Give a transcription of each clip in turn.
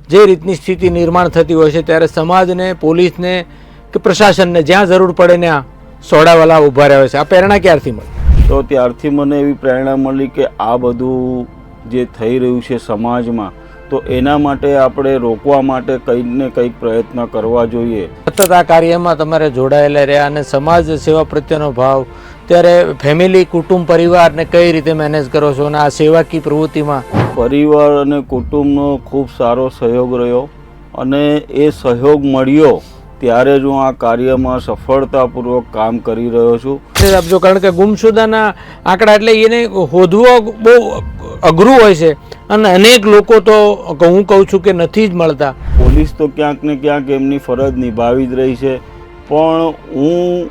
જે રીતની સ્થિતિ નિર્માણ થતી હોય છે ત્યારે સમાજને, પોલીસને કે પ્રશાસનને જ્યાં જરૂર પડે ને આ સોડાવાલા ઊભા રહ્યા હોય છે. આ પ્રેરણા ક્યારથી મળી? તો ત્યારથી મને એવી પ્રેરણા મળી કે આ બધું જે થઈ રહ્યું છે સમાજમાં, તો એના માટે આપણે રોકવા માટે કંઈક ને કંઈક પ્રયત્ન કરવા જોઈએ. સતત આ કાર્યમાં તમારે જોડાયેલા રહ્યા અને સમાજ સેવા પ્રત્યેનો ભાવ, ત્યારે ફેમિલી, કુટુંબ, પરિવારને કઈ રીતે મેનેજ કરો છો અને આ સેવાકીય પ્રવૃત્તિમાં? પરિવાર અને કુટુંબનો ખૂબ સારો સહયોગ રહ્યો અને એ સહયોગ મળ્યો ત્યારે જ હું આ કાર્યમાં સફળતાપૂર્વક કામ કરી રહ્યો છું. આપજો, કારણ કે ગુમશુદાના આંકડા એટલે એને શોધવો બહુ અઘરું હોય છે અને અનેક લોકો તો હું કહું છું કે નથી જ મળતા. પોલીસ તો ક્યાંક ને ક્યાંક એમની ફરજ નિભાવી જ રહી છે, પણ હું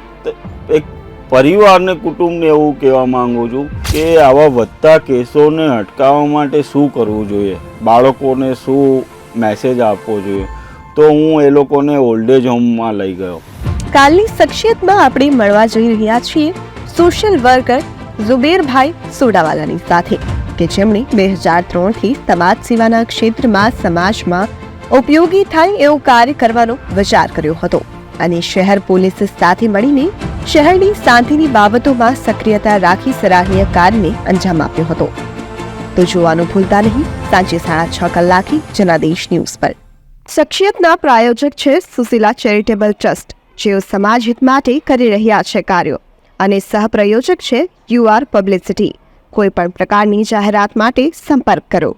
એક પરિવારને, કુટુંબને એવું કહેવા માંગુ છું કે આવા વધતા કેસોને અટકાવવા માટે શું કરવું જોઈએ, બાળકોને શું મેસેજ આપવો જોઈએ. તો હું એ લોકોને ઓલ્ડ એજ હોમમાં લઈ ગયો. કાલની શખ્સિયતમાં આપણે મળવા જઈ રહ્યા છીએ સોશિયલ વર્કર ઝુબેરભાઈ સોડાવાલાની સાથે, કે જેમણે 2003થી સમાજ સેવાના ક્ષેત્રમાં સમાજમાં ઉપયોગી થાય એવું કાર્ય કરવાનો વિચાર કર્યો હતો અને શહેર પોલીસ સાથે મળીને શહેરની શાંતિની બાબતોમાં સક્રિયતા રાખી સરાહનીય કાર્યને અંજામ આપ્યો હતો. તો જોવાનું ભૂલતા નહીં સાંજે 6:30 કલાકે જનાદેશ ન્યૂઝ પર. શખ્સિયતના પ્રાયોજક છે સુશીલા ચેરિટેબલ ટ્રસ્ટ, જેઓ સમાજ હિત માટે કરી રહ્યા છે કાર્યો, અને સહપ્રાયોજક છે યુઆર પબ્લિસિટી. કોઈ પણ પ્રકારની જાહેરાત માટે સંપર્ક કરો.